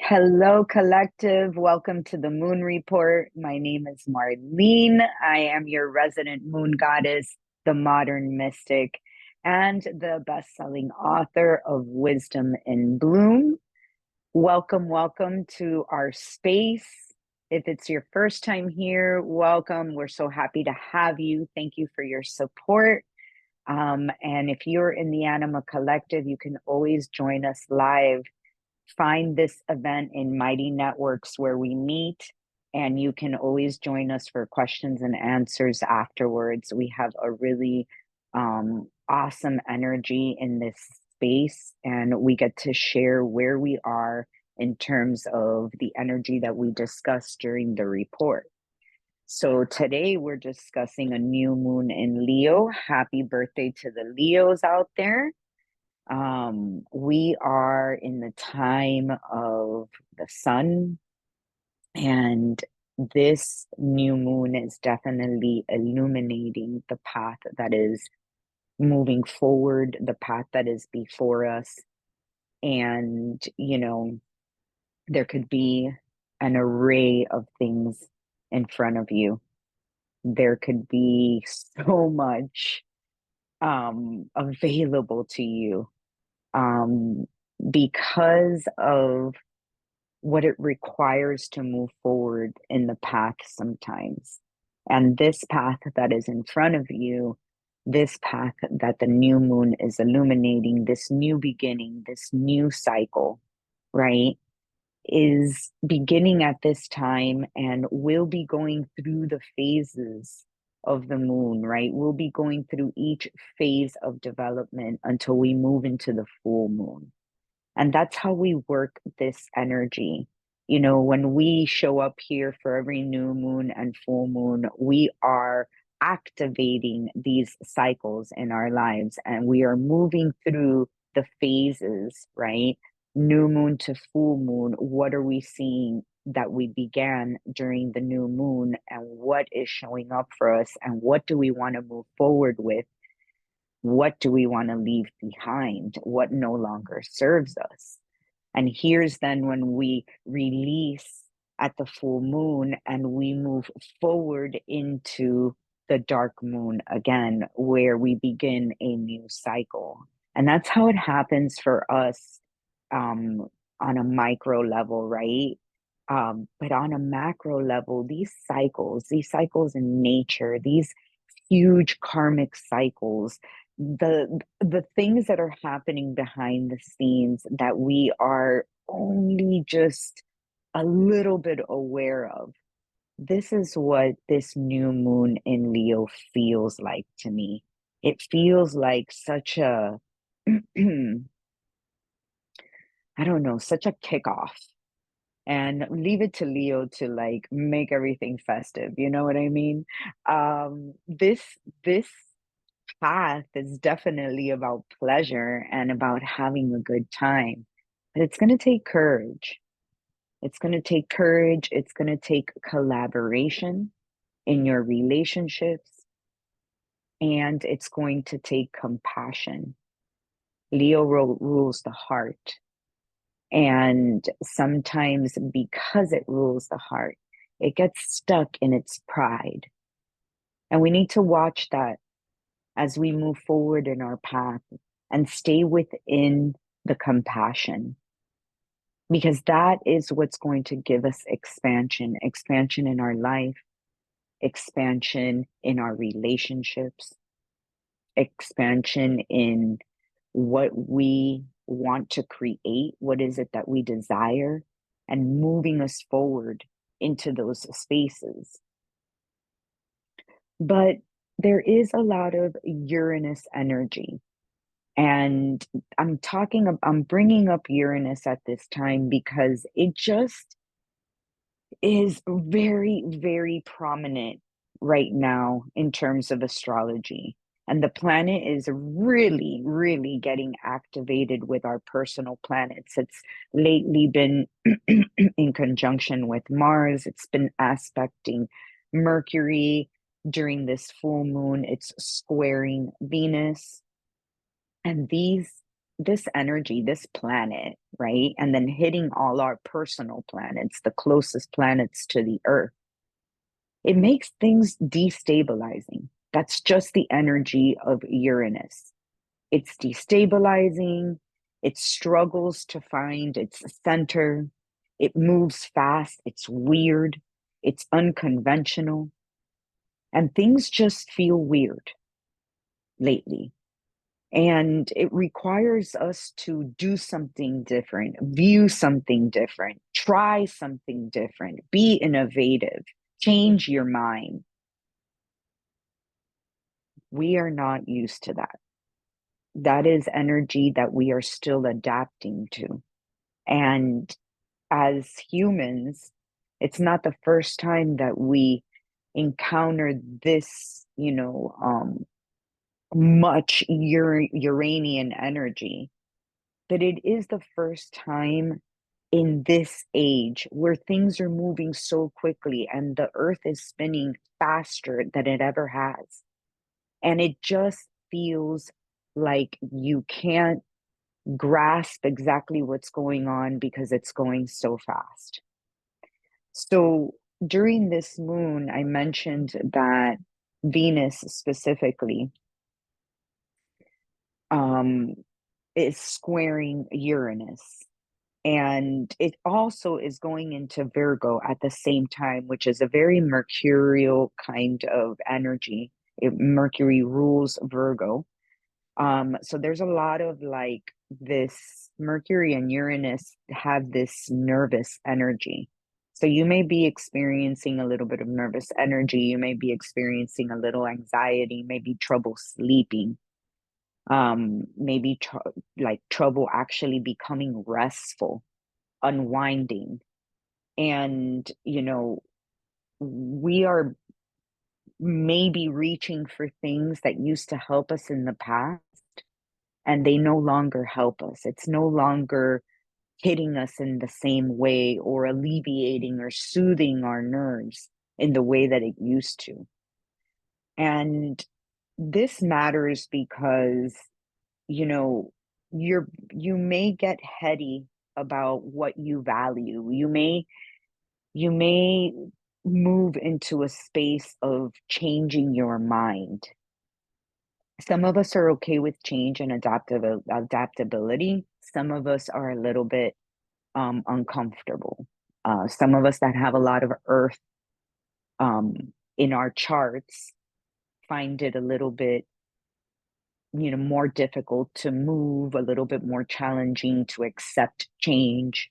Hello, collective. Welcome to the Moon Report. My name is Marlene. I am your resident moon goddess, the modern mystic, and the best-selling author of Wisdom in Bloom. Welcome to our space. If it's your first time here, welcome. We're so happy to have you. Thank you for your support. And if you're in the Anima Collective, you can always join us live. Find this event in Mighty Networks where we meet, and you can always join us for questions and answers afterwards. We have a really awesome energy in this space, and we get to share where we are in terms of the energy that we discussed during the report. So today we're discussing a new moon in Leo. Happy birthday to the Leos out there. We are in the time of the sun, and this new moon is definitely illuminating the path that is moving forward, the path that is before us. And, there could be an array of things in front of you. There could be so much available to you um, because of what it requires to move forward in the path sometimes. And this path that is in front of you, this path that the new moon is illuminating, this new beginning, this new cycle, right, is beginning at this time and will be going through the phases of the moon, right? We'll be going through each phase of development until we move into the full moon. And that's how we work this energy. When we show up here for every new moon and full moon, we are activating these cycles in our lives and we are moving through the phases, right? New moon to full moon. What are we seeing that we began during the new moon, and what is showing up for us, and what do we want to move forward with? What do we want to leave behind? What no longer serves us? And here's then when we release at the full moon and we move forward into the dark moon again, where we begin a new cycle. And that's how it happens for us um, on a micro level, right? But on a macro level, these cycles in nature, these huge karmic cycles, the things that are happening behind the scenes that we are only just a little bit aware of. This is what this new moon in Leo feels like to me. It feels like such a I don't know, such a kickoff. And leave it to Leo to like make everything festive. You know what I mean? This path is definitely about pleasure and about having a good time. But it's going to take courage. It's going to take courage. It's going to take collaboration in your relationships. And it's going to take compassion. Leo rules the heart. And sometimes because it rules the heart, it gets stuck in its pride. And we need to watch that as we move forward in our path and stay within the compassion, because that is what's going to give us expansion in our life, expansion in our relationships, expansion in what we want to create, what is it that we desire, and moving us forward into those spaces. But there is a lot of Uranus energy. And I'm bringing up Uranus at this time because it just is very, very prominent right now in terms of astrology. And the planet is really, really getting activated with our personal planets. It's lately been in conjunction with Mars, it's been aspecting Mercury. During this full moon, it's squaring Venus. And this energy, this planet, right? And then hitting all our personal planets, the closest planets to the Earth, it makes things destabilizing. That's just the energy of Uranus. It's destabilizing, it struggles to find its center, it moves fast, it's weird, it's unconventional, and things just feel weird lately. And it requires us to do something different, view something different, try something different, be innovative, change your mind. We are not used to that. That is energy that we are still adapting to. And as humans, it's not the first time that we encounter this, much Uranian energy, but it is the first time in this age where things are moving so quickly and the earth is spinning faster than it ever has. And it just feels like you can't grasp exactly what's going on because it's going so fast. So during this moon, I mentioned that Venus specifically um, is squaring Uranus. And it also is going into Virgo at the same time, which is a very mercurial kind of energy. Mercury rules Virgo. So there's a lot of like this Mercury and Uranus have this nervous energy. So you may be experiencing a little bit of nervous energy. You may be experiencing a little anxiety, maybe trouble sleeping, maybe like trouble actually becoming restful, unwinding. And, we are maybe reaching for things that used to help us in the past and they no longer help us. It's no longer hitting us in the same way or alleviating or soothing our nerves in the way that it used to. And this matters because, you know, you may get heady about what you value. You may move into a space of changing your mind. Some of us are okay with change and adaptability. Some of us are a little bit uncomfortable. Some of us that have a lot of earth in our charts find it a little bit, more difficult to move, a little bit more challenging to accept change.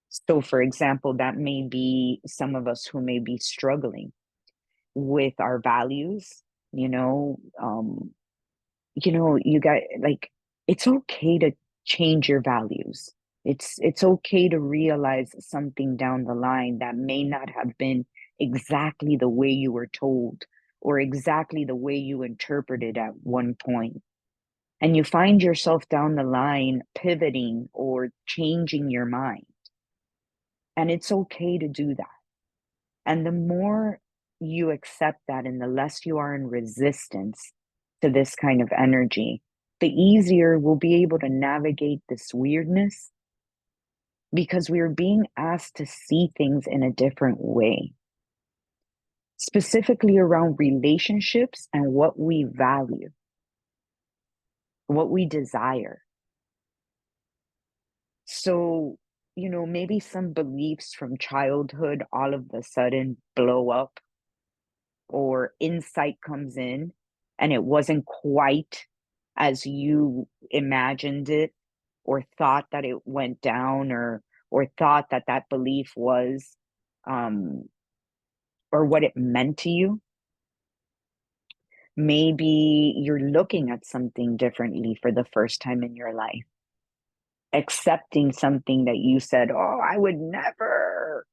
So, for example, that may be some of us who may be struggling with our values, you know, um, you got like it's okay to change your values. It's okay to realize something down the line that may not have been exactly the way you were told or exactly the way you interpreted at one point. And you find yourself down the line pivoting or changing your mind. And it's okay to do that. And the more you accept that and the less you are in resistance to this kind of energy, the easier we'll be able to navigate this weirdness because we are being asked to see things in a different way, specifically around relationships and what we value, what we desire. So, maybe some beliefs from childhood all of a sudden blow up or insight comes in and it wasn't quite as you imagined it or thought that it went down or thought that that belief was um or what it meant to you. Maybe you're looking at something differently for the first time in your life, accepting something that you said, oh, I would never,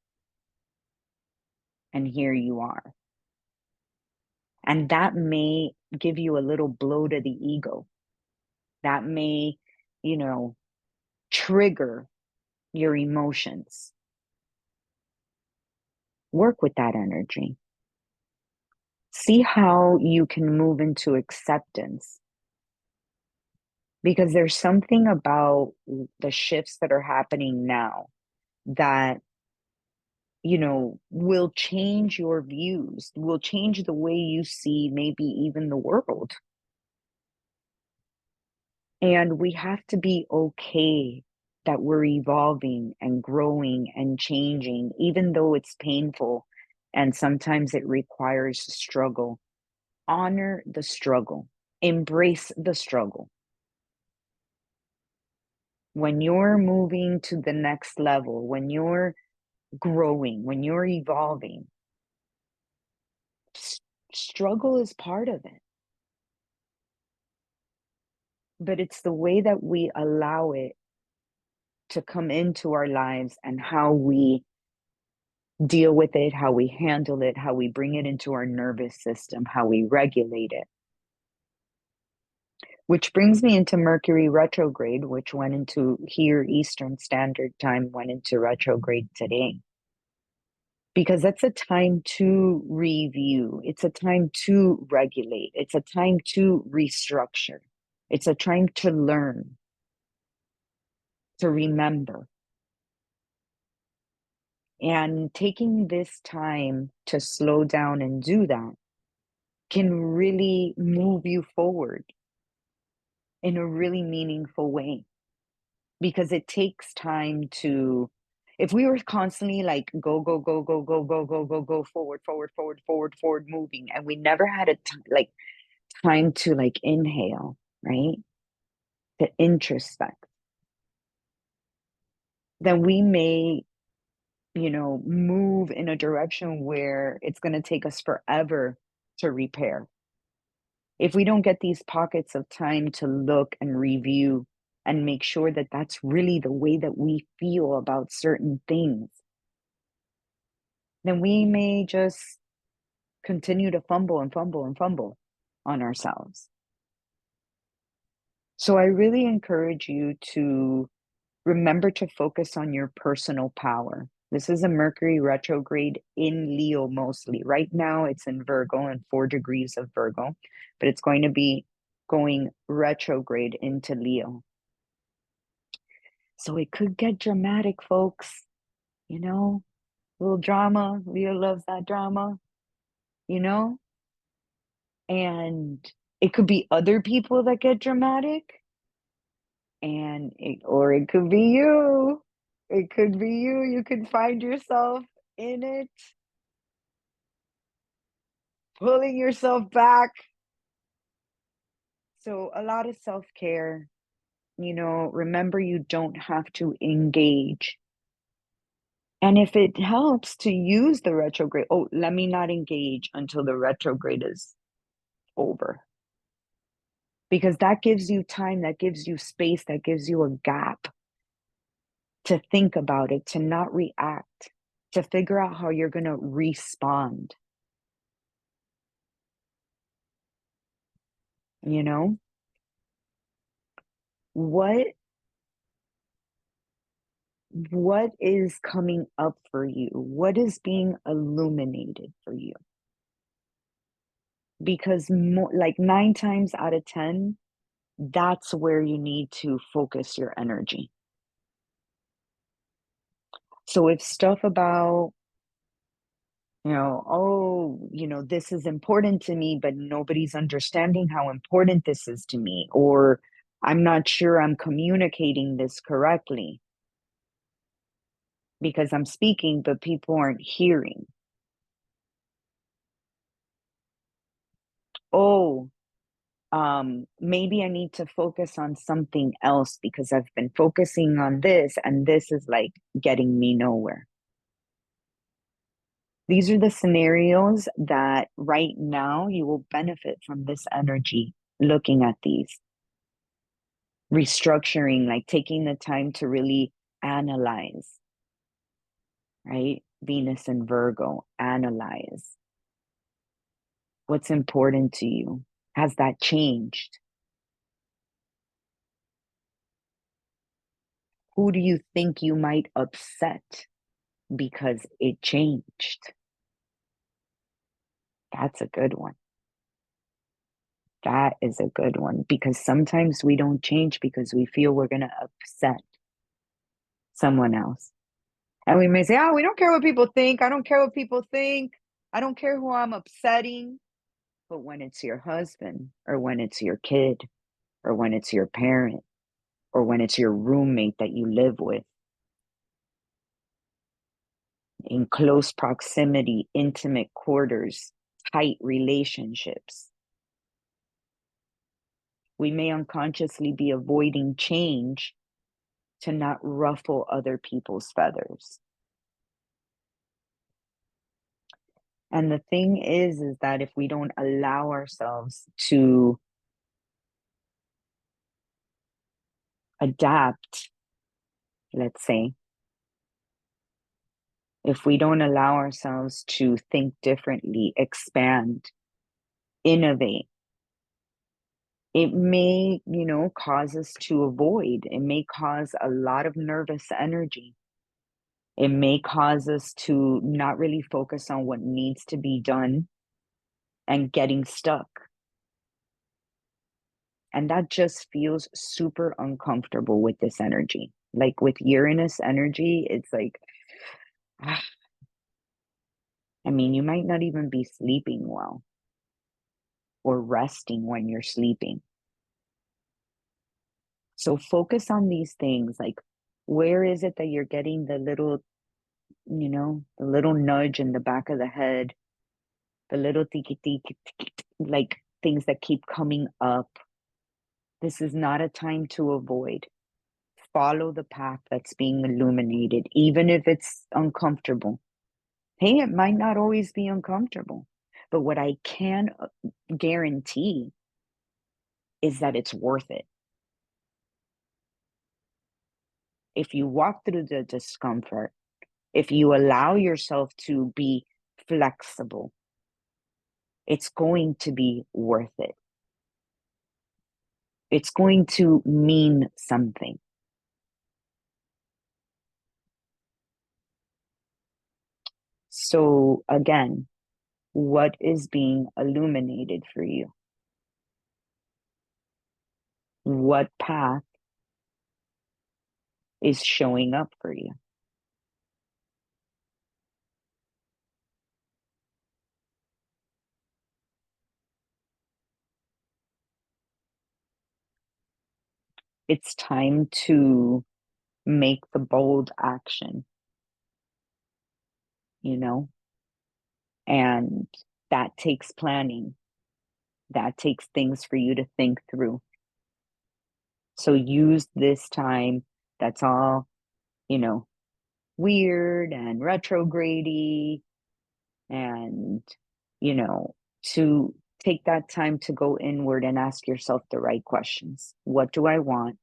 and here you are. And that may give you a little blow to the ego. That may, you know, trigger your emotions. Work with that energy. See how you can move into acceptance because there's something about the shifts that are happening now that, will change your views, will change the way you see maybe even the world. And we have to be okay that we're evolving and growing and changing, even though it's painful and sometimes it requires struggle. Honor the struggle, embrace the struggle. When you're moving to the next level, when you're growing, when you're evolving, struggle is part of it. But it's the way that we allow it to come into our lives and how we deal with it, how we handle it, how we bring it into our nervous system, how we regulate it. Which brings me into Mercury retrograde, which went into here, Eastern Standard Time, went into retrograde today. Because that's a time to review, it's a time to regulate, it's a time to restructure, it's a time to learn, to remember. And taking this time to slow down and do that can really move you forward in a really meaningful way, because it takes time to, if we were constantly like go go go go go go go go go forward forward forward forward forward moving, and we never had a like time to like inhale, right, to introspect, then we may move in a direction where it's going to take us forever to repair. If we don't get these pockets of time to look and review and make sure that that's really the way that we feel about certain things, then we may just continue to fumble and fumble and fumble on ourselves. So I really encourage you to remember to focus on your personal power. This is a Mercury retrograde in Leo mostly. Right now it's in Virgo and 4 degrees of Virgo, but it's going to be going retrograde into Leo. So it could get dramatic, folks. A little drama. Leo loves that drama, you know? And it could be other people that get dramatic, or it could be you. It could be you. You could find yourself in it, pulling yourself back. So a lot of self-care, remember you don't have to engage. And if it helps to use the retrograde, oh, let me not engage until the retrograde is over. Because that gives you time, that gives you space, that gives you a gap to think about it, to not react, to figure out how you're going to respond. You know, what what is coming up for you? What is being illuminated for you? Because like 9 times out of 10, that's where you need to focus your energy. So if stuff about, this is important to me, but nobody's understanding how important this is to me, or I'm not sure I'm communicating this correctly because I'm speaking, but people aren't hearing. Oh, maybe I need to focus on something else because I've been focusing on this and this is like getting me nowhere. These are the scenarios that right now you will benefit from this energy, looking at these, restructuring, like taking the time to really analyze, right? Venus and Virgo, analyze what's important to you. Has that changed? Who do you think you might upset because it changed? That's a good one. That is a good one because sometimes we don't change because we feel we're going to upset someone else. And we may say, oh, we don't care what people think. I don't care what people think. I don't care who I'm upsetting. But when it's your husband, or when it's your kid, or when it's your parent, or when it's your roommate that you live with, in close proximity, intimate quarters, tight relationships, we may unconsciously be avoiding change to not ruffle other people's feathers. And the thing is that if we don't allow ourselves to adapt, let's say, if we don't allow ourselves to think differently, expand, innovate, it may, cause us to avoid. It may cause a lot of nervous energy. It may cause us to not really focus on what needs to be done and getting stuck. And that just feels super uncomfortable with this energy. Like with Uranus energy, it's like, I mean, you might not even be sleeping well or resting when you're sleeping. So focus on these things. Like, where is it that you're getting the little, the little nudge in the back of the head, the little tiki tiki, like things that keep coming up? This is not a time to avoid. Follow the path that's being illuminated, even if it's uncomfortable. Hey, it might not always be uncomfortable, but what I can guarantee is that it's worth it. If you walk through the discomfort, if you allow yourself to be flexible, it's going to be worth it. It's going to mean something. So, again, what is being illuminated for you? What path is showing up for you? It's time to make the bold action, you know, and that takes planning. That takes things for you to think through. So use this time that's all, you know, weird and retrogrady and, to take that time to go inward and ask yourself the right questions. What do I want?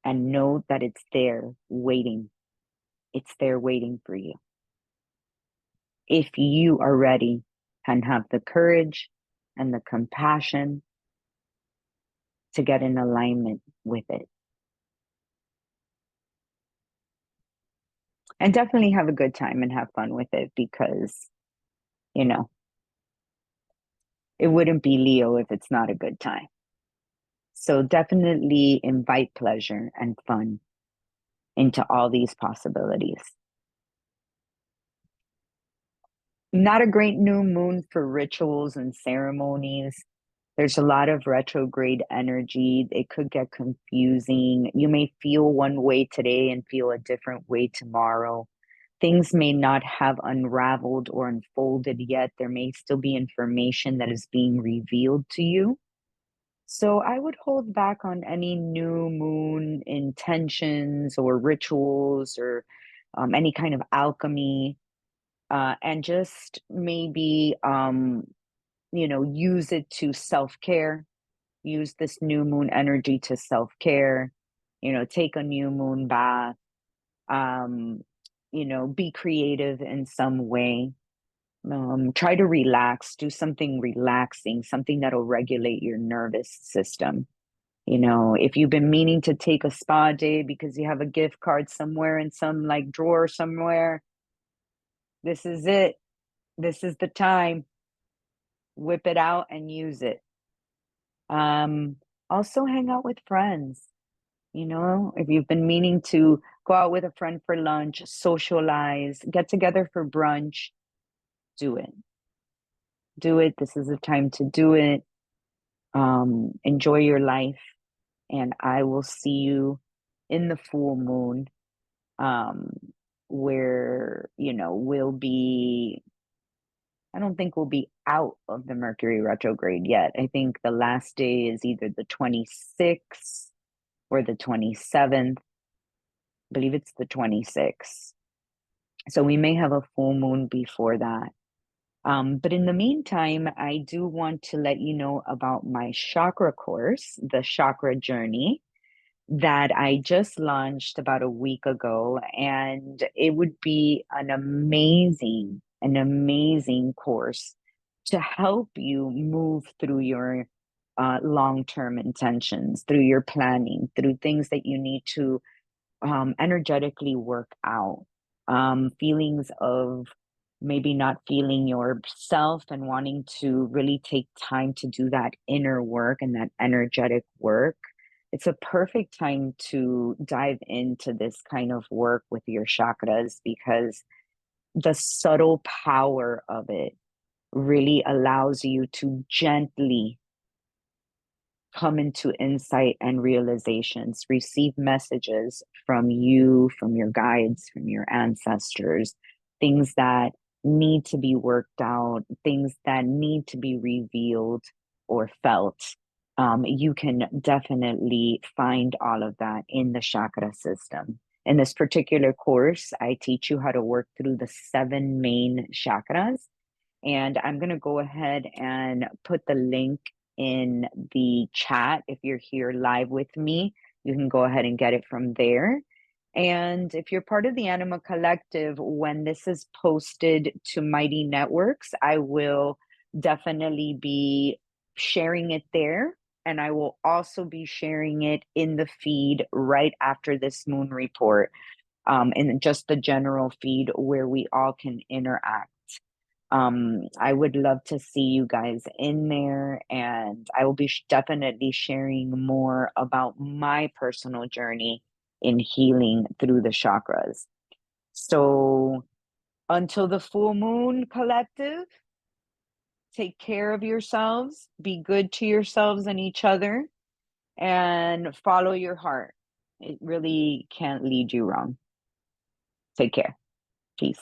And know that it's there waiting. It's there waiting for you. If you are ready and have the courage and the compassion to get in alignment with it. And definitely have a good time and have fun with it because, you know, it wouldn't be Leo if it's not a good time. So definitely invite pleasure and fun into all these possibilities. Not a great new moon for rituals and ceremonies. There's a lot of retrograde energy. It could get confusing. You may feel one way today and feel a different way tomorrow. Things may not have unraveled or unfolded yet. There may still be information that is being revealed to you. So I would hold back on any new moon intentions or rituals or any kind of alchemy, and just maybe, use it to self care. Use this new moon energy to self care. Take a new moon bath. Um, be creative in some way. Try to relax. Do something relaxing, something that'll regulate your nervous system. If you've been meaning to take a spa day because you have a gift card somewhere in some like drawer somewhere, this is it. This is the time. whip it out and use it. Um, Also hang out with friends. You know, if you've been meaning to go out with a friend for lunch, socialize, get together for brunch, do it. Do it. This is the time to do it. Enjoy your life, and I will see you in the full moon, um, where, we'll be, I don't think we'll be out of the Mercury retrograde yet. I think the last day is either the 26th or the 27th. I believe it's the 26th. So we may have a full moon before that. But in the meantime, I do want to let you know about my chakra course, the chakra journey, that I just launched about a week ago. And it would be an amazing course to help you move through your long-term intentions, through your planning, through things that you need to energetically work out, feelings of maybe not feeling yourself and wanting to really take time to do that inner work and that energetic work. It's a perfect time to dive into this kind of work with your chakras because the subtle power of it really allows you to gently come into insight and realizations, receive messages from you, from your guides, from your ancestors, things that need to be worked out, things that need to be revealed or felt. You can definitely find all of that in the chakra system. In this particular course, I teach you how to work through the seven main chakras, and I'm going to go ahead and put the link in the chat. If you're here live with me, you can go ahead and get it from there. And if you're part of the Anima Collective, when this is posted to Mighty Networks, I will definitely be sharing it there. And I will also be sharing it in the feed right after this moon report, in just the general feed where we all can interact. I would love to see you guys in there, and I will be definitely sharing more about my personal journey in healing through the chakras. So, until the full moon, collective, take care of yourselves, be good to yourselves and each other, and follow your heart. It really can't lead you wrong. Take care. Peace.